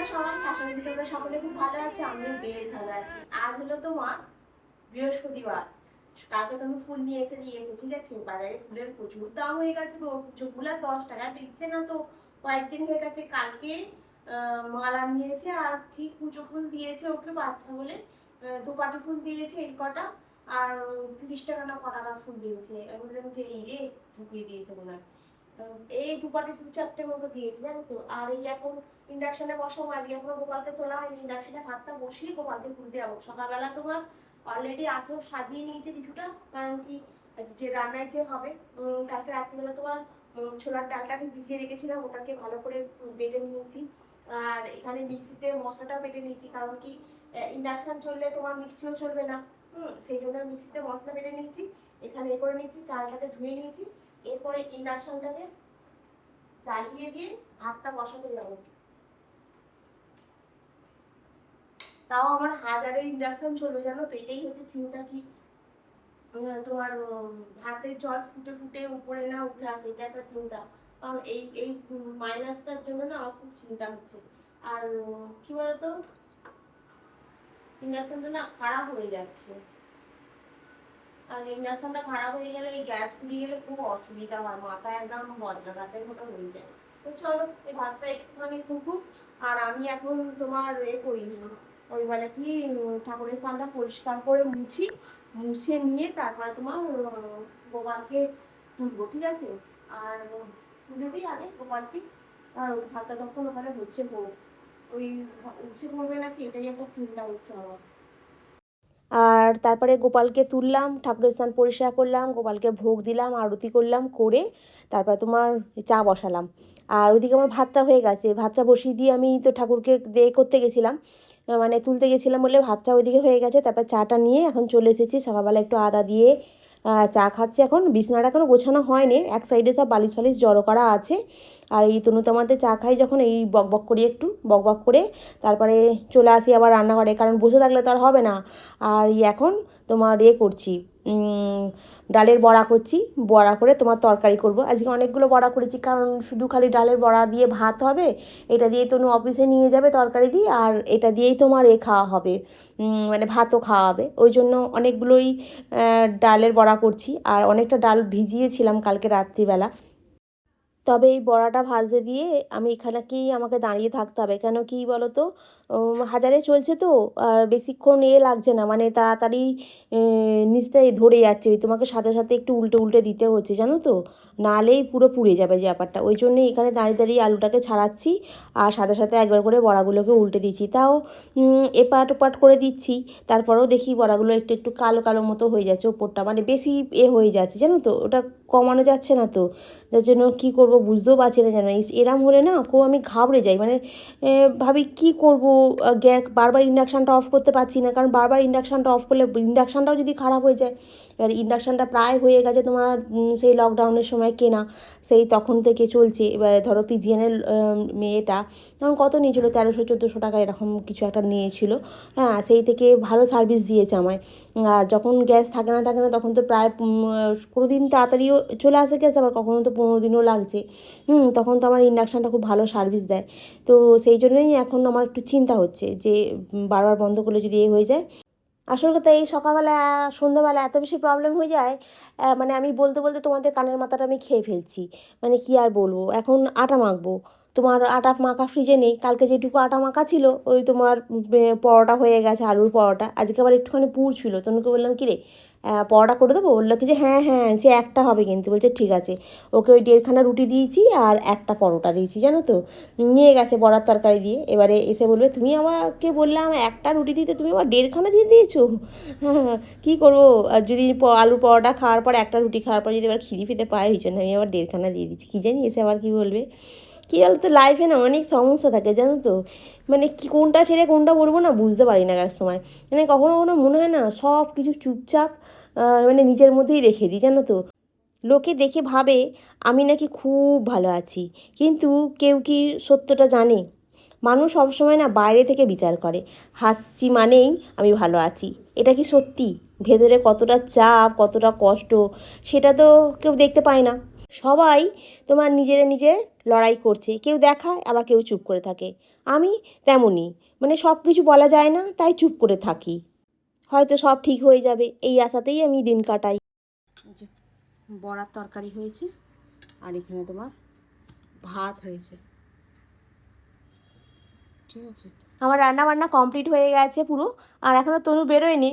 তোমরা সবাই আশা করি তোমরা সকলে খুব ভালো আছো, আমিও বেশ ভালো আছি। আজ হলো তোমার বৃহস্পতিবার। কালকে তুমি ফুল নিয়ে এসে দিয়েছো, ঠিক আছে? বাজারে ফুলের প্রচুর দাম হয়ে গেছে গো, পুজোগুলা 10 টাকা দিচ্ছে না তো। কয়েকদিন হয়ে গেছে, কালকে মালা নিয়েছে আর কি কুচো ফুল দিয়েছে ওকে বাচ্চা বলে, দুপাটি ফুল দিয়েছে এই কটা, আর 30 টাকা না কটাকা ফুল দিয়েছে। আমি বললাম যে এই রে ঢুকিয়ে দিয়েছে মনে হয়। এই দুপাটি দু চারটে মতো দিয়েছে জানো তো। আর এই এখন ইন্ডাকশনে বসাবো, আজকে এখনো গোপালকে তোলা হয়নি, ইন্ডাকশনে ভাতটা বসিয়ে গোপালকে খুলতে যাবো। সকালবেলা তোমার অলরেডি আসর সাজিয়ে নিয়েছে কিছুটা, কারণ কি যে রান্নায় যে হবে, কালকে রাত্রিবেলা তোমার ছোলার ডালটাকে ভিজিয়ে রেখেছিলাম, ওটাকে ভালো করে বেটে নিয়েছি। আর এখানে মিক্সিতে মশলাটা বেটে নিয়েছি, কারণ কি ইন্ডাকশন চললে তোমার মিক্সিও চলবে না। সেই জন্য মিক্সিতে মশলা বেটে নিয়েছি। এখানে এ করে নিয়েছি, চালটাকে ধুয়ে নিয়েছি। এরপরে ইন্ডাকশনটাকে চালিয়ে দিয়ে ভাতটা বসাতে যাবো। তাও আমার হাজারে ইন্ডাকশন চলবে জানো তো, এটাই হচ্ছে চিন্তা। কি তোমার ভাতের জল ফুটে ফুটে উপরে না উঠে আসে, এটা একটা চিন্তা। কারণ এই এই মাইনাসটার জন্য না আমার খুব চিন্তা হচ্ছে। আর কি বলতো, ইন্ডাকশনটা না খারাপ হয়ে যাচ্ছে। আর ইন্ডাকশনটা খারাপ হয়ে গেলে, এই গ্যাস ফুরিয়ে গেলে খুব অসুবিধা হয়, মাথা একদম বজ্রাঘাতের মতো হয়ে যায়। তো চলো এই ভাতটা একটুখানি ফুটুক। আর আমি এখন তোমার করি, ওই বলে কি ঠাকুরের স্থানটা পরিষ্কার করে মুছি, মুছে নিয়ে তারপরে তোমার গোপালকে তুলবো, ঠিক আছে? আর তুলে দিই আগে গোপালকে। আর ওই ভাতটা তখন ওখানে হচ্ছে হোক, ওই উচ্ছে করবে নাকি এটাই একটা চিন্তা হচ্ছে আমার। আর তারপরে গোপালকে তুললাম, ঠাকুরের স্থান পরিষ্কার করলাম, গোপালকে ভোগ দিলাম, আরতি করলাম, করে তারপর তোমার চা বসালাম। আর ওইদিকে আমার ভাতটা হয়ে গেছে, ভাতটা বসিয়ে দিয়ে আমি তো ঠাকুরকে করতে গেছিলাম, মানে তুলতে গেছিলাম বলে ভাতটা ওইদিকে হয়ে গেছে। তারপর চাটা নিয়ে এখন চলে এসেছি, সকালবেলা একটু আদা দিয়ে চা খাচ্ছি। এখন বিছানাটা এখনও গোছানো হয়নি, এক সাইডে সব বালিশ ফালিশ জড়ো করা আছে। আর এই তনুতমাতে চা খাই যখন, এই বক বক করি, একটু বক বক করে তারপরে চলে আসি আবার রান্নাঘরে, কারণ বসে থাকলে তো আর হবে না। আর এখন তোমার করছি, ডালের বড়া করছি, বড়া করে তোমার তরকারি করব। আজকে অনেকগুলো বড়া করেছি, কারণ শুধু খালি ডালের বড়া দিয়ে ভাত হবে, এটা দিয়েই তনু অফিসে নিয়ে যাবে তরকারি দিয়ে, আর এটা দিয়েই তোমার খাওয়া হবে, মানে ভাতও খাওয়া হবে। ওই জন্য অনেকগুলোই ডালের বড়া করছি। আর অনেকটা ডাল ভিজিয়েছিলাম কালকে রাত্রিবেলা। তবে এই বড়াটা ভাজতে দিয়ে আমি এখানেই আমাকে দাঁড়িয়ে থাকতে হবে, কেন কি বলো তো, হাজারে চলছে তো, আর বেশিক্ষণ লাগছে না, মানে তাড়াতাড়ি নিচটাই ধরে যাচ্ছে, ওই তোমাকে সাথে সাথে একটু উল্টে উল্টে দিতে হচ্ছে জানো তো, নাহলেই পুরো পুড়ে যাবে যে ব্যাপারটা। ওই জন্যই এখানে দাঁড়িয়ে দাঁড়িয়ে আলুটাকে ছাড়াচ্ছি, আর সাথে সাথে একবার করে বড়াগুলোকে উল্টে দিচ্ছি, তাও এপাট ওপাট করে দিচ্ছি। তারপরেও দেখি বড়াগুলো একটু একটু কালো কালো মতো হয়ে যাচ্ছে ওপরটা, মানে বেশি হয়ে যাচ্ছে জানো তো, ওটা কমানো যাচ্ছে না তো, যার জন্য কী করব বুঝতেও পারছি না। যেন এরম হলে না খুব আমি ঘাবড়ে যাই, মানে ভাবি কি করব, গ্যাস বারবার ইন্ডাকশানটা অফ করতে পারছি না, কারণ বারবার ইন্ডাকশানটা অফ করলে ইন্ডাকশানটাও যদি খারাপ হয়ে যায়। এবার ইন্ডাকশানটা প্রায় হয়ে গেছে তোমার সেই লকডাউনের সময় কেনা, সেই তখন থেকে চলছে। এবারে ধরো পিজিএনের মেয়েটা তখন কত নিয়েছিল, 1300-1400 টাকা এরকম কিছু একটা নিয়েছিল। হ্যাঁ, সেই থেকে ভালো সার্ভিস দিয়েছে আমায়। আর যখন গ্যাস থাকে না তখন তো প্রায় কোনো দিন তাড়াতাড়িও চলে আসে গ্যাস, আবার কখনো তো 15 দিনও লাগছে। তখন তো আমার ইন্ডাকশানটা খুব ভালো সার্ভিস দেয়। তো সেই জন্যই এখন আমার একটু চিন্তা হচ্ছে যে বারবার বন্ধ করলে যদি হয়ে যায়। আসল কথা, এই সকালবেলা সন্ধ্যাবেলা এত বেশি প্রবলেম হয়ে যায়, মানে আমি বলতে বলতে তোমাদের কানের মাথাটা আমি খেয়ে ফেলছি। মানে কি আর বলবো, এখন আটা মাখবো, তোমার আটা মাখা ফ্রিজে নেই, কালকে যেটুকু আটা মাখা ছিল ওই তোমার পরোটা হয়ে গেছে, আলুর পরোটা। আজকে আবার একটুখানি পুর ছিল, তনুকে বললাম কি রে পরোটা করে দেবো, বললো কি যে হ্যাঁ হ্যাঁ সে একটা হবে, কিন্তু বলছে ঠিক আছে। ওকে ওই 1.5খানা রুটি দিয়েছি আর একটা পরোটা দিয়েছি জানো তো, নিয়ে গেছে বড়ার তরকারি দিয়ে। এবারে এসে বলবে তুমি আমাকে বললাম একটা রুটি দিতে, তুমি আবার 1.5খানা দিয়ে দিয়েছো। হ্যাঁ, কী করবো, আর যদি আলুর পরোটা খাওয়ার পর একটা রুটি খাওয়ার পর যদি আবার খিদে ফিতে পায়, ওই জন্য আমি আবার 1.5খানা দিয়ে দিচ্ছি। কী জানি এসে আবার কী বলবে। কী বলতো, লাইফে না অনেক সমস্যা থাকে জানো তো, মানে কি কোনটা ছেড়ে কোনটা বলবো না বুঝতে পারি না এক সময়। মানে কখনো কখনো মনে হয় না সব কিছু চুপচাপ মানে নিজের মধ্যেই রেখে দিই জানো তো। লোকে দেখে ভাবে আমি নাকি খুব ভালো আছি, কিন্তু কেউ কি সত্যটা জানে? মানুষ সবসময় না বাইরে থেকে বিচার করে, হাসছি মানেই আমি ভালো আছি। এটা কি সত্যি? ভেতরে কতটা চাপ, কতটা কষ্ট, সেটা তো কেউ দেখতে পায় না। সবাই তোমার নিজের নিজের লড়াই করছে, কেউ দেখায় আবার কেউ চুপ করে থাকে। আমি তেমনই, মানে সব কিছু বলা যায় না, তাই চুপ করে থাকি। হয়তো সব ঠিক হয়ে যাবে এই আশাতেই আমি দিন কাটাই। বড়ার তরকারি হয়েছে আর এখানে তোমার ভাত হয়েছে, ঠিক আছে। আমার রান্না বান্না কমপ্লিট হয়ে গেছে পুরো, আর এখনও তনু বেরোয়নি।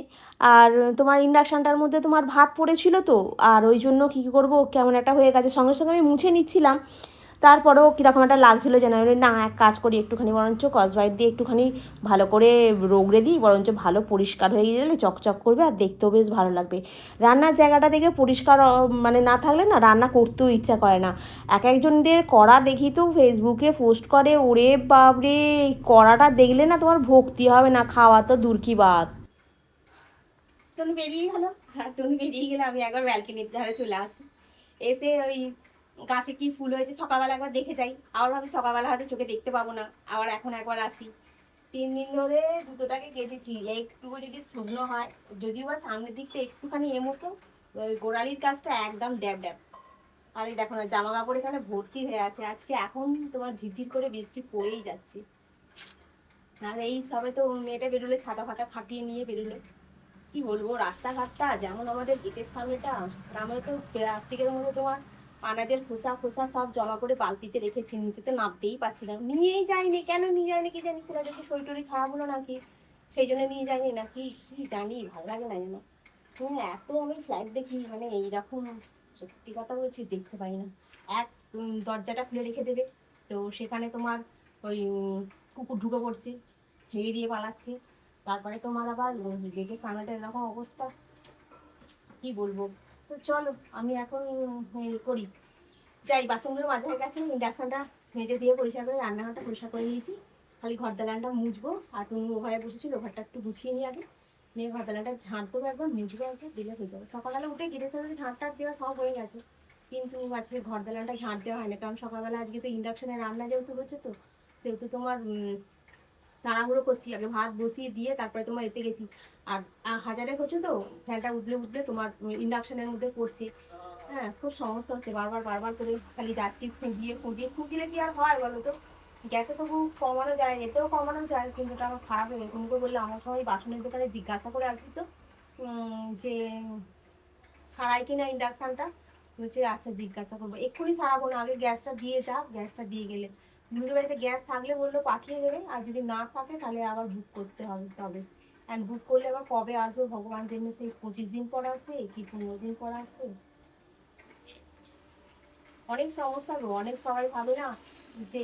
আর তোমার ইন্ডাকশানটার মধ্যে তোমার ভাত পড়েছিল তো, আর ওই জন্য কী করবো, কেমন একটা হয়ে গেছে, সঙ্গে সঙ্গে আমি মুছে নিচ্ছিলাম। তারপরেও কীরকম একটা লাগছিলো যেন, আমি বলি না এক কাজ করি, একটুখানি বরঞ্চ স্কচব্রাইট দিয়ে একটুখানি ভালো করে রগড়ে দিই, বরঞ্চ ভালো পরিষ্কার হয়ে গেলে চকচক করবে আর দেখতেও বেশ ভালো লাগবে। রান্নার জায়গাটা দেখে পরিষ্কার মানে না থাকলে না রান্না করতেও ইচ্ছা করে না। এক একজনদের কড়া দেখি তো ফেসবুকে পোস্ট করে, ওরে বাপরে, কড়াটা দেখলে না তোমার ভক্তি হবে না, খাওয়া তো দূর কি বাত। টুনু বেরিয়ে গেল, আর টুনু বেরিয়ে গেলে আমি একবার ব্যালকনির ধারে চলে আসি, এসে ওই গাছে কি ফুল হয়েছে সকালবেলা একবার দেখে যাই, আবার ভাবি সকালবেলা হয়তো চোখে দেখতে পাবো না, আবার এখন একবার আসি। 3 দিন ধরে জুতোটাকে কেটেছি, একটুকু যদি শুকনো হয়, যদিও বা সামনের দিকটা একটুখানি মতো, ওই গোড়ালির কাজটা একদম ড্যাব ড্যাব। আর এই দেখো না জামা কাপড় এখানে ভর্তি হয়ে আছে, আজকে এখন তোমার ঝিরঝির করে বৃষ্টি পড়েই যাচ্ছে। আর এই সবে তো মেয়েটা বেরোলে, ছাতা ফাতা ফাটিয়ে নিয়ে বেরোলে, কি বলবো, রাস্তাঘাটটা যেমন আমাদের গেটের সামনেটা, আমরা তো প্লাস্টিকের মধ্যে তোমার আনাজের খোসা খোসা সব জমা করে বালতিতে রেখেছি, নিচে তো নামতেই পারছি না, নিয়েই যায়নি, কেন নিয়ে যায়নি কি জানি, ছেলেটাকে শরীর টরীর খারাপ হলো নাকি সেই জন্য নিয়ে যায়নি নাকি কি জানি, ভালো লাগে না যেন। এত আমি ফ্ল্যাট দেখি, মানে এইরকম, সত্যি কথা বলছি, দেখতে পাই না। এক দরজাটা খুলে রেখে দেবে, তো সেখানে তোমার ওই কুকুর ঢুকে পড়ছে, হেগে দিয়ে পালাচ্ছে, তারপরে তোমার আবার গেটের সামনেটা এরকম অবস্থা, কি বলবো। তো চলো আমি এখন করি, যাই, বাসনগুলো মাজা হয়ে গেছে, ইন্ডাকশনটা মেজে দিয়ে পরিষ্কার করে রান্নাঘরটা পরিষ্কার করে নিয়েছি, খালি ঘর দালানটা মুছবো। আর তুমি ওভারে বসেছিল, ঘরটা একটু গুছিয়ে নিয়ে আগে, নিয়ে ঘর দালানটা ঝাঁট দেবো একবার, মুছবো একবার, দিলে হয়ে যাবে। সকালবেলা উঠে গেটের সামনে ঝাঁট টাট দেওয়া সব হয়ে গেছে, কিন্তু আজকে ঘর দালানটা ঝাঁট দেওয়া হয় না, কারণ সকালবেলা আজকে তো ইন্ডাকশনে রান্না যেহেতু হচ্ছে, তো সেহেতু তোমার তাড়াহুড়ো করছি, আগে ভাত বসিয়ে দিয়ে তারপরে তোমার এতে গেছি। আর হাজারে হচ্ছে তো, ফ্যানটা উঠলে উঠলে তোমার ইন্ডাকশনের মধ্যে পড়ছে। হ্যাঁ, খুব সমস্যা হচ্ছে, বারবার বারবার করে খালি যাচ্ছি, ফুঁক দিলে কি আর হয় বলো তো। গ্যাসে তবু কমানো যায়, এতেও কমানো যায়, কিন্তু ওটা আমার খারাপ হয়ে তুমি করে বললে, আমার সবাই বাসনের দোকানে জিজ্ঞাসা করে আসবি তো, যে সারাই কিনা ইন্ডাকশানটা, বলছে আচ্ছা জিজ্ঞাসা করবো, এক্ষুনি সারাবো না, আগে গ্যাসটা দিয়ে যা, গ্যাসটা দিয়ে গেলে দুটো বাড়িতে গ্যাস থাকলে বললো পাঠিয়ে দেবে, আর যদি না থাকে তাহলে আবার বুক করতে হবে। তবে অ্যান্ড বুক করলে আবার কবে আসবে ভগবান জানে, সেই 25 দিন পর আসবে কি 15 দিন পর আসবে, অনেক সমস্যা গো। অনেক সবাই ভাবে না যে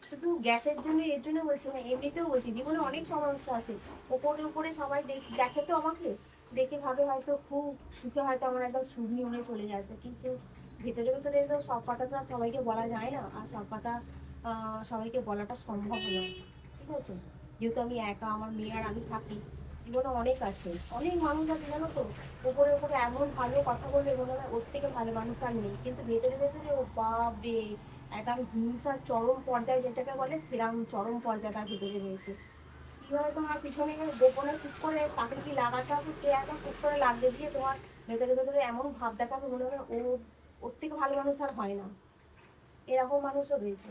শুধু গ্যাসের জন্য, এর জন্য বলছি না, এমনিতেও বলছি, জীবনে অনেক সমস্যা আছে। ওপরে উপরে সবাই দেখে তো আমাকে, দেখে ভাবে হয়তো খুব সুখে, হয়তো আমার একদম সুখ নিয়ে চলে যাচ্ছে, কিন্তু ভেতরে ভেতরে তো সব কথা তো আর সবাইকে বলা যায় না, আর সব কথা সবাইকে বলাটা সম্ভব নয়, ঠিক আছে। যেহেতু আমি একা, আমার মেয়ে আর আমি থাকি, জীবনে অনেক আছে, অনেক মানুষ আছে জানো তো, উপরে উপরে এমন ভালো কথা বলবে মনে হয় ওর থেকে ভালো মানুষ আর নেই, কিন্তু ভেতরে ভেতরে ও বাপ রে, একদম হিংসার চরম পর্যায়ে যেটাকে বলে, সেরকম চরম পর্যায়ে তার ভেতরে রয়েছে। কীভাবে তোমার পিছনে গোপনে চুপ করে তাকে কি লাগাতে হবে, সে একদম চুপ করে লাগিয়ে দিয়ে তোমার ভেতরে ভেতরে এমন ভাব দেখাবে মনে হয় ওর থেকে ভালো মানুষ আর হয় না, এরকম মানুষও রয়েছে।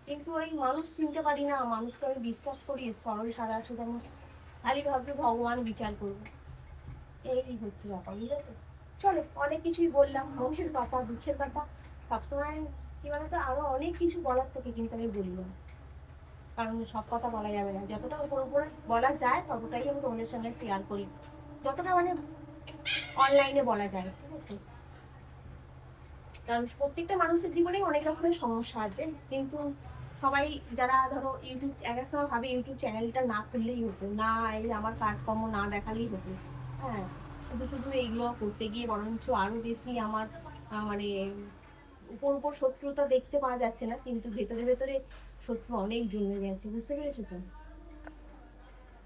কিন্তু ওই মানুষ চিনতে পারি না, মানুষকে আমি বিশ্বাস করি সরল সাদা সুদা, খালি ভাবছি ভগবান বিচার করবে, এই হচ্ছে ব্যাপার, বুঝলে তো। চলো, অনেক কিছুই বললাম, মনের কথা, দুঃখের কথা, সবসময় কি বলতো, আরো অনেক কিছু বলার থেকে কিন্তু আমি বলি না, কারণ সব কথা বলা যাবে না, যতটা উপর উপরে বলা যায় ততটাই আমি তোমাদের সঙ্গে শেয়ার করি, যতটা মানে অনলাইনে বলা যায়, ঠিক আছে। কারণ প্রত্যেকটা মানুষের জীবনেই অনেক রকমের সমস্যা আছে, কিন্তু সবাই যারা ধরো ইউটিউব, এক এক সময় ভাবে ইউটিউব চ্যানেলটা না খুললেই হতো, না এই আমার কাজকর্ম না দেখালেই হতো, হ্যাঁ, শুধু শুধু এইগুলো করতে গিয়ে বরঞ্চ আরও বেশি আমার মানে উপর উপর শত্রুতা দেখতে পাওয়া যাচ্ছে না, কিন্তু ভেতরে ভেতরে শত্রু অনেক জন্মে গেছে, বুঝতে পেরেছো তো।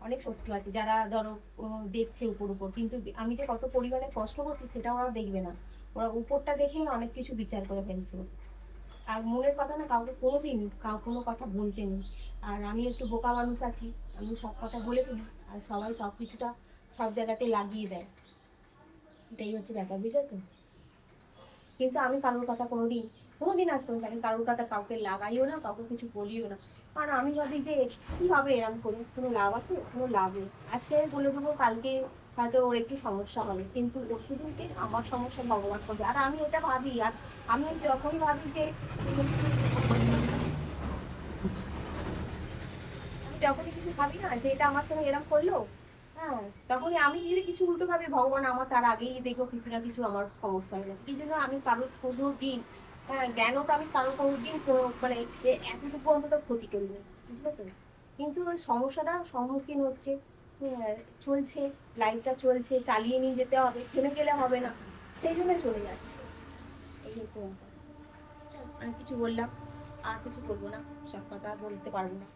অনেক শত্রু আছে যারা ধরো দেখছে উপর উপর, কিন্তু আমি যে কত পরিমাণে কষ্ট করছি সেটা ওরা দেখবে না, ওরা উপরটা দেখে অনেক কিছু বিচার করে ফেলছে। আর মনের কথা না কাউকে কোনোদিন কোনো কথা বলতে নেই, আর আমি একটু বোকা মানুষ আছি, আমি সব কথা বলে ফেলি, আর সবাই সব কিছুটা সব জায়গাতে লাগিয়ে দেয়, এটাই হচ্ছে ব্যাপার, বুঝলে তো। কিন্তু আমি কারোর কথা কোনোদিন আজ পর্যন্ত আমি কারোর কথা কাউকে লাগাইও না, কাউকে কিছু বলিও না। কারণ আমি ভাবি যে কী হবে এরকম করে, কোনো লাভ আছে? কোনো লাভ নেই। আজকে আমি বলে দেবো, কালকে হয়তো ওর একটু সমস্যা হবে, কিন্তু ওর শুধু আমার সমস্যা ভগবান করবে। আর আমি এটা ভাবি, আর আমি যখন ভাবি যে আমি যখনই কিছু ভাবি না যে এটা আমার সঙ্গে এরকম করলো, হ্যাঁ, তখনই আমি যদি কিছু উল্টো ভাবি, ভগবান আমার তার আগেই দেখবো কিছু না কিছু আমার সমস্যা হয়ে গেছে। এই জন্য আমি কারোর কোনো দিন, হ্যাঁ, জ্ঞানও তো আমি কারোর কোনো দিন মানে যে এতটুকু অন্তত ক্ষতি করিনি, বুঝলে তো? কিন্তু ওই সমস্যাটা সম্মুখীন হচ্ছে, হ্যাঁ, চলছে, লাইফটা চলছে, চালিয়ে নিয়ে যেতে হবে, থেমে গেলে হবে না, সেই জন্য চলে যাচ্ছে। এই হচ্ছে ব্যাপার। চল, অনেক কিছু বললাম, আর কিছু বলবো না, সব কথা আর বলতে পারবো না।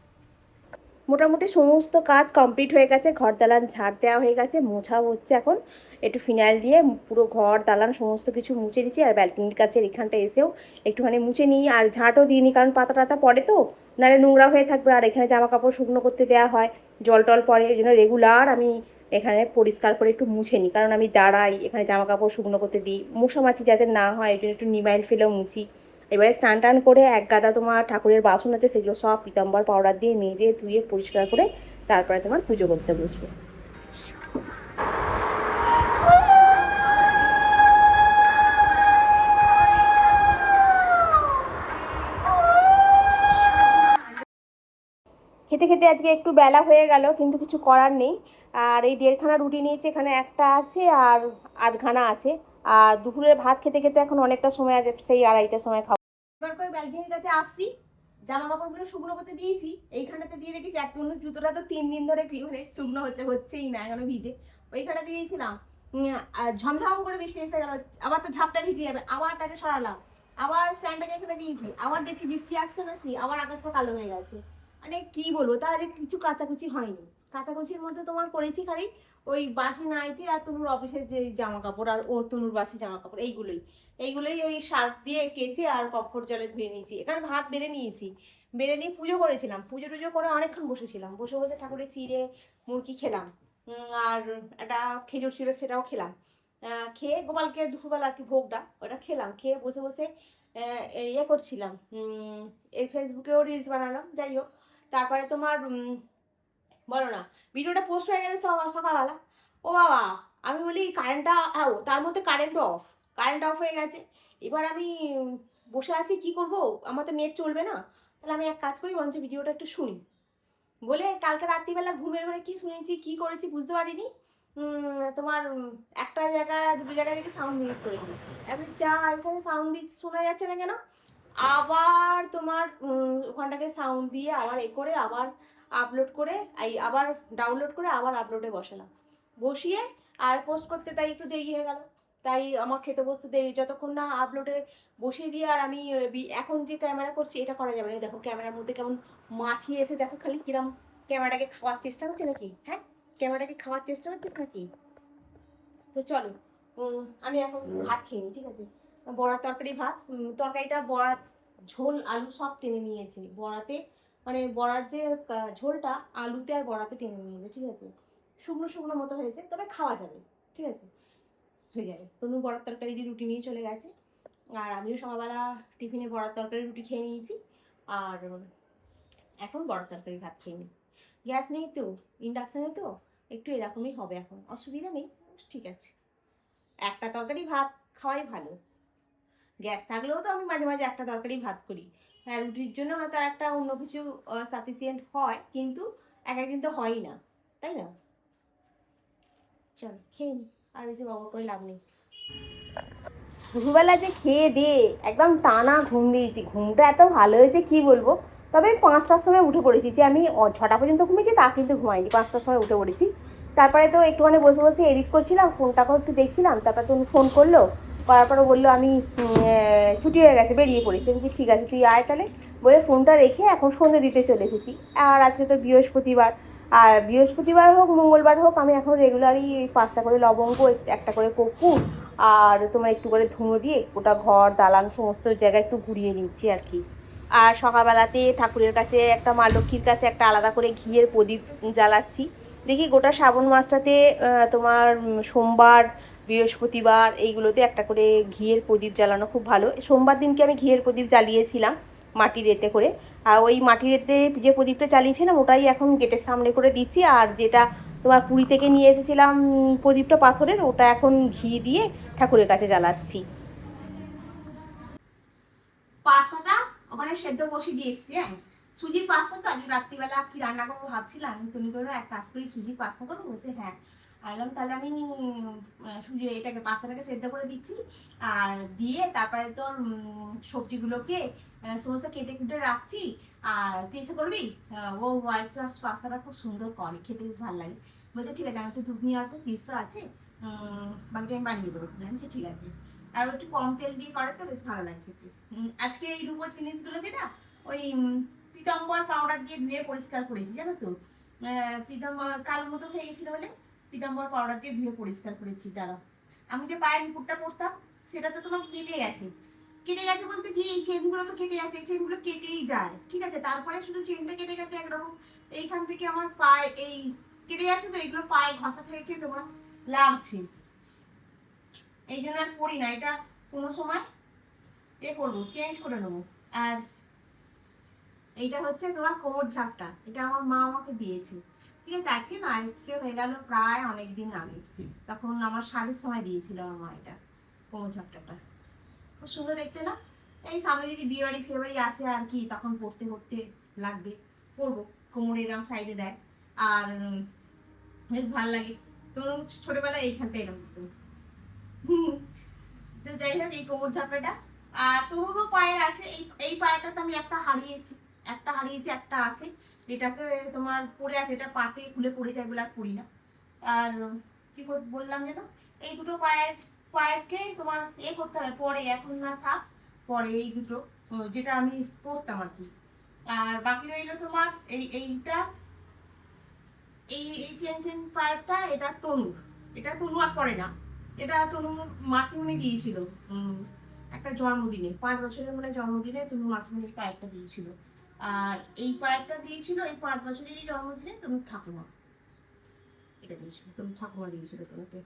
মোটামুটি সমস্ত কাজ কমপ্লিট হয়ে গেছে, ঘর দালান ঝাড় দেওয়া হয়ে গেছে, মোছা হচ্ছে এখন। একটু ফিনাইল দিয়ে পুরো ঘর দালান সমস্ত কিছু মুছে নিচ্ছি, আর ব্যালকনির কাছে এখানটা এসেও একটুখানি মুছে নিই, আর ঝাঁটও দিইনি, কারণ পাতা টাতা পড়ে তো, নাহলে নোংরা হয়ে থাকবে। আর এখানে জামা কাপড় শুকনো করতে দেওয়া হয়, জল টল পড়ে, এই জন্য রেগুলার আমি এখানে পরিষ্কার করে একটু মুছে নিই, কারণ আমি দাঁড়াই এখানে জামা কাপড় শুকনো করতে দিই, মশামাছি যাতে না হয় এই জন্য একটু নিমাইল ফেলেও মুছি। এবারে স্নান টান করে এক গাদা তোমার ঠাকুরের বাসন আছে, সেগুলো সব পিতাম্বর পাউডার দিয়ে মেজে ধুয়ে পরিষ্কার করে তারপরে তোমার পুজো করতে বসবো। খেতে খেতে আজকে একটু বেলা হয়ে গেল, কিন্তু কিছু করার নেই। আর এই 1.5খানা রুটি নিয়েছি, এখানে একটা আছে আর আধখানা আছে। আর দুপুরের ভাত খেতে খেতে এখন অনেকটা সময় আছে, সেই 2:30টার সময় খাবো। এবার করে ব্যালকনির কাছে আসছি, জামা কাপড়গুলো শুকনো করতে দিয়েছি, এইখানটাতে দিয়ে রেখেছি। এক অন্য জুতোটা তো 3 দিন ধরে মানে শুকনো হচ্ছেই না, এখনো ভিজে। ওইখানে দিয়েছিলাম, ঝমঝম করে বৃষ্টি এসে গেল, আবার তো ঝাপটা ভিজে যাবে, আবার তাকে সরালাম, আবার স্ট্যান্ডটাকে এখানে দিয়েছি, আবার দেখছি বৃষ্টি আসছে নাকি, আবার আকাশটা কালো হয়ে গেছে। মানে কি বলবো, তা আজকে কিছু কাচাকুচি হয়নি। কাচাকুচির মধ্যে তোমার করেছি খালি ওই বাসি নাইটি আর তনুর অফিসের যে জামা কাপড়, আর ও তনুর বাসি জামা কাপড়, এইগুলোই ওই সার্ফ দিয়ে কেচে আর কফর জলে ধুয়ে নিয়েছি। এখানে ভাত বেড়ে নিয়েছি, বেড়ে নিয়ে পুজো করেছিলাম, পুজো টুজো করে অনেকক্ষণ বসেছিলাম, বসে বসে ঠাকুরের চিড়ে মুরগি খেলাম, আর একটা খেজুর ছিল সেটাও খেলাম। খেয়ে গোপালকে দুপুরবেলা আর কি ভোগটা ওটা খেলাম, খেয়ে বসে বসে ইয়ে করছিলাম, এই ফেসবুকেও রিলস বানালাম, যাই হোক। তারপরে তোমার বলো না, ভিডিওটা পোস্ট হয়ে গেছে সকালবেলা। ও বাবা, আমি বলি কারেন্টটা, তার মধ্যে কারেন্ট অফ হয়ে গেছে। এবার আমি বসে আছি, কি করব, আমার তো নেট চলবে না, তাহলে আমি এক কাজ করি, বরঞ্চ ভিডিওটা একটু শুনি বলে কালকে রাত্রিবেলা ঘুমের ঘরে কি শুনেছি কি করেছি বুঝতে পারিনি। তোমার একটা জায়গায় দুটো জায়গায় থেকে সাউন্ড মিউট করে দিয়েছি। এবার যা এখানে সাউন্ড শোনা যাচ্ছে না কেন, আবার তোমার ওখানটাকে সাউন্ড দিয়ে আবার করে আবার আপলোড করে আবার ডাউনলোড করে আবার আপলোডে বসালাম, বসিয়ে আর পোস্ট করতে তাই একটু দেরি হয়ে গেল। তাই আমার খেতে বসতে দেরি, যতক্ষণ না আপলোডে বসিয়ে দিয়ে। আর আমি এখন যে ক্যামেরা করছি এটা করা যাবে না, দেখো ক্যামেরার মধ্যে কেমন মাছি এসে, দেখো খালি কিরম ক্যামেরাটাকে খাওয়ার চেষ্টা করছে নাকি, হ্যাঁ, ক্যামেরাটাকে খাওয়ার চেষ্টা করছিস নাকি। তো চলো, আমি এখন ভাত খেয়ে নিই, ঠিক আছে। বড়া তরকারি ভাত, তরকারিটা বড়া ঝোল আলু সব টেনে নিয়েছে বড়াতে, মানে বড়ার যে ঝোলটা আলুতে আর বড়াতে টেনে নিয়েছে, ঠিক আছে। শুকনো শুকনো মতো হয়েছে, তবে খাওয়া যাবে, ঠিক আছে, হয়ে যাবে। তনু বড়ার তরকারি দিয়ে রুটি নিয়ে চলে গেছে, আর আমিও সকালবেলা টিফিনে বড়ার তরকারি রুটি খেয়ে নিয়েছি। আর এখন বড়ার তরকারি ভাত খেয়ে নিই। গ্যাস নেই তো, ইন্ডাকশানে তো একটু এরকমই হবে, এখন অসুবিধা নেই, ঠিক আছে। একটা তরকারি ভাত খাওয়াই ভালো, গ্যাস থাকলেও তো আমি মাঝে মাঝে একটা তরকারি ভাত করি। হ্যাঁ, রুটির জন্য হয়তো আর একটা অন্য কিছু সাফিসিয়েন্ট হয়, কিন্তু একদিন তো হয়ই না, তাই না। চল খেয়ে নি, আর বেশি বাবা করে লাভ নেই। দুপুরবেলা যে খেয়ে দিয়ে একদম টানা ঘুম দিয়েছি, ঘুমটা এত ভালো হয়েছে কি বলবো। তবে 5টার সময় উঠে পড়েছি, যে আমি 6টা পর্যন্ত ঘুমিয়েছি তা কিন্তু ঘুমাইনি, 5টার সময় উঠে পড়েছি। তারপরে তো একটুখানি বসে বসে এডিট করছিলাম, ফোনটাকেও একটু দেখছিলাম, তারপর তুমি ফোন করলো, করার পরে বললো আমি ছুটি হয়ে গেছে, বেরিয়ে পড়েছি। আমি বলছি ঠিক আছে তুই আয় তাহলে, বলে ফোনটা রেখে এখন সন্ধে দিতে চলে এসেছি। আর আজকে তো বৃহস্পতিবার, আর বৃহস্পতিবার হোক মঙ্গলবার হোক আমি এখন রেগুলারই 5টা করে লবঙ্গ, একটা করে কর্পূর, আর তোমার একটু করে ধুনো দিয়ে গোটা ঘর দালান সমস্ত জায়গায় একটু ঘুরিয়ে নিচ্ছি আর কি। আর সকালবেলাতে ঠাকুরের কাছে একটা, মা লক্ষ্মীর কাছে একটা আলাদা করে ঘিয়ের প্রদীপ জ্বালাচ্ছি। দেখি গোটা শ্রাবণ মাসটাতে তোমার সোমবার বৃহস্পতিবার এইগুলোতে একটা করে ঘিয়ের প্রদীপ জ্বালানো খুব ভালো। সোমবার দিনকে আমি ঘিয়ের প্রদীপ জ্বালিয়েছিলাম মাটির এতে করে, আর ওই মাটির এতে যে প্রদীপটা জ্বালিয়েছিলাম ওটাই এখন গেটের সামনে করে দিচ্ছি। আর যেটা তোমার পুরী থেকে নিয়ে এসেছিলাম প্রদীপটা পাথরের, ওটা এখন ঘি দিয়ে ঠাকুরের কাছে জ্বালাচ্ছি। পাস্তাটা ওখানে সেদ্ধ বসিয়ে দিয়ে এসছি। হ্যাঁ, সুজির পাস্তা তো আজকে রাত্রিবেলা কি রান্না করবো ভাবছিলাম, তুমি করো এক কাজ করি সুজির পাস্তা করবো, বলছে হ্যাঁ। আইলাম তাহলে আমি সুজি এটাকে পাস্তাটাকে সেদ্ধ করে দিচ্ছি, আর দিয়ে তারপরে তোর সবজিগুলোকে সমস্ত কেটে কুটে রাখছি। আর তুই এসে করবি, ও হোয়াইট সস পাস্তাটা খুব সুন্দর করে, খেতে বেশ ভালো লাগে। বলছে ঠিক আছে, আমি একটু দুধ নিয়ে আসবো, পিস তো আছে, বাকিটা আমি বানিয়ে দেবো। বলছি ঠিক আছে। আর একটু কম তেল দিয়ে করে তো বেশ ভালো লাগে খেতে। আজকে এই রুপোর জিনিসগুলোকে না ওই পিতাম্বর পাউডার দিয়ে ধুয়ে পরিষ্কার করেছি, জানো তো। পিতাম্বর কালো মতো হয়ে গেছিল বলে পিতাম্বর পাউডার দিয়ে ধুয়ে পরিষ্কার করেছি। দাঁড়াও, আমি যে পায়ের মুকুটটা পরতাম সেটা তো তোমার কেটে গেছে। কেটে গেছে বলতে কি, এই চেনগুলো তো কেটে গেছে, এই চেনগুলো কেটেই যায়, ঠিক আছে। তারপরে শুধু চেনটা কেটে গেছে একরকম, এইখান থেকে আমার পায়ে এই কেটে গেছে, তো এগুলো পায়ে ঘষা খেয়ে খেয়ে তোমার লাগছে, এই জন্য আর পরি না। এটা কোনো সময় করবো, চেঞ্জ করে নেবো। আর এইটা হচ্ছে তোমার কোমর ঝাপটা, এটা আমার মা আমাকে দিয়েছে, ঠিক আছে। আজকে না, আজকে হয়ে গেল প্রায় অনেকদিন আগে, তখন আমার শাড়ির সময় দিয়েছিল আমার মা এটা কোমর ঝাপটাটা। খুব সুন্দর দেখতে না? এই সামনে যদি বিয়ে বাড়ি ফিয়ে বাড়ি আসে আর কি, তখন পড়তে পড়তে লাগবে, পরবো। কোমরে এরকম সাইডে দেয়, আর বেশ ভালো লাগে। তোর ছোটবেলায় এইখানটা এরকম তো যাই হোক, এই কোমর ঝাপটাটা। আর তোরও পায়ের আছে, এই পায়েটা তো আমি একটা হারিয়েছি, একটা আছে, এটাকে তোমার পড়ে আছে, এটা পাতে খুলে পড়ে যায় বলে আর পড়ি না। আর কি বললাম যেন, এই দুটো পায়েরকে তোমার করতে হবে পরে, এখন না থাক, পরে এই দুটো যেটা আমি পরতাম আর কি। আর বাকি রইলো তোমার এইটা, এই চেন পায়েরটা, এটা তনু আর করে না। এটা তনু মাসিমণি দিয়েছিল একটা জন্মদিনে, 5 বছরের মানে জন্মদিনে তনু মাসিমণি পায়েরটা দিয়েছিল। আর এই পায়েরটা দিয়েছিল এই 5 বছরেরই জন্মদিনে তনু ঠাকুমা, এটা দিয়েছিল, তনু ঠাকুমা দিয়েছিল তনুকে।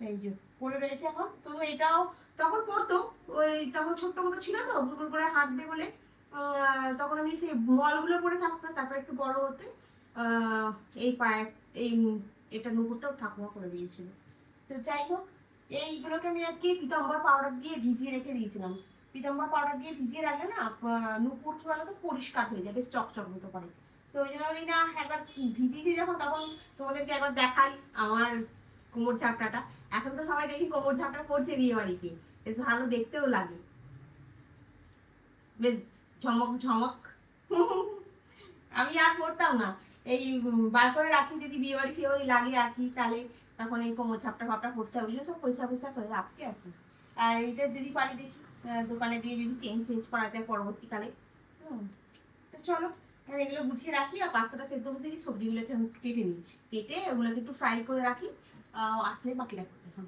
এই যে পরে রয়েছে এখন। তনু এটাও তখন পড়তো, ওই তখন ছোট্ট মতো ছিল তো, গুগল করে হাঁটবে বলে, তখন আমি সেই মলগুলো পরে থাকতাম। তারপর একটু বড় হতে এই পায়ে এই এটা নুপুরটাও ঠাকুমা করে দিয়েছিল। তো যাই হোক, এইগুলোকে আমি আজকে পিতাম্বর পাউডার দিয়ে ভিজিয়ে রেখে দিয়েছিলাম। পিতাম্বর পাউডার দিয়ে ভিজিয়ে রাখলে না নুপুর কি বলতো পরিষ্কার হয়ে যায়, বেশ চকচক মতো করে। তো ওই জন্য আমি না একবার ভিজিয়েছি যখন, তখন তোমাদেরকে একবার দেখাই আমার কোমর ঝাপটাটা। এখন তো সবাই দেখি কোমর ঝাপটা করছে বিয়ে বাড়িতে, বেশ ভালো দেখতেও লাগে, বেশ ঝমক ঝমক আমি আর করতাম না, এই বার করে রাখি, যদি বিয়ে বাড়ি ফিয়ে বাড়ি লাগে আর কি, তাহলে তখন এই কোমর ঝাপটা ফাপটা করতে হবে, সব পয়সা পয়সা করে রাখছি আর কি। আর এইটা যদি পারি দেখি দোকানে দিয়ে যদি চেঞ্জ করা যায় পরবর্তীকালে। তো চলো এগুলো গুছিয়ে রাখি, আর পাস্তাটা সেদ্ধ বসে দিই, সবজিগুলো কেটে নিই, কেটে ওগুলোকে একটু ফ্রাই করে রাখি, আসলে বাকিটা করতে থাকুন।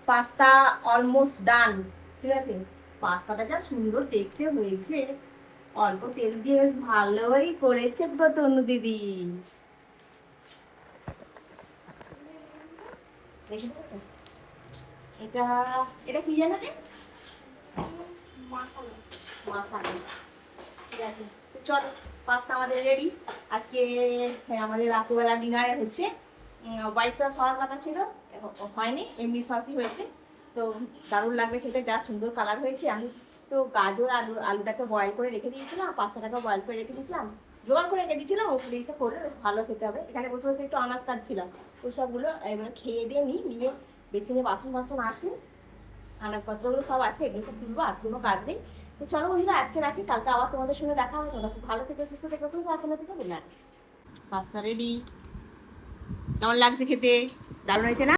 পাস্তা অলমোস্ট ডান, ঠিক আছে। পাস্তাটা যা সুন্দর দেখতে হয়েছে, অল্প তেল দিয়ে বেশ ভালোই করেছে গো তনু দিদি। এটা এটা কি জানো রে? ঠিক আছে, তো চল, পাস্তা আমাদের রেডি। আজকে আমাদের রাত্রিবেলা ডিনারে হচ্ছে হোয়াইট সস হওয়ার কথা ছিল, হয়নি, এমনি সসই হয়েছে। তো দারুণ লাগবে খেতে, যা সুন্দর কালার হয়েছে। আমি তো গাজর আর আলুটাকে বয়েল করে রেখে দিয়েছিলাম, আর পাস্তাটাকে বয়েল করে রেখে দিয়েছিলাম, জোগাড় করে রেখে দিয়েছিলাম, ওগুলো এসে করে বেশ ভালো খেতে হবে। এখানে বসে বসে একটু আনাজ কাটছিলাম, ওই সবগুলো এবার খেয়ে দিয়ে নিয়ে বেসিনে বাসন আছে, আনাজপত্রগুলো সব আছে, এগুলো সব তুলবো, আর কোনো কাজ নেই। তো চলো বন্ধুরা, আজকে রাখি, কালকে আবার তোমাদের সঙ্গে দেখা হবে। তোমরা খুব ভালো থেকে সুস্থ থেকে এখন থেকে বললাম পাস্তা রেডি। কেমন লাগছে খেতে? দারুণ হয়েছে না?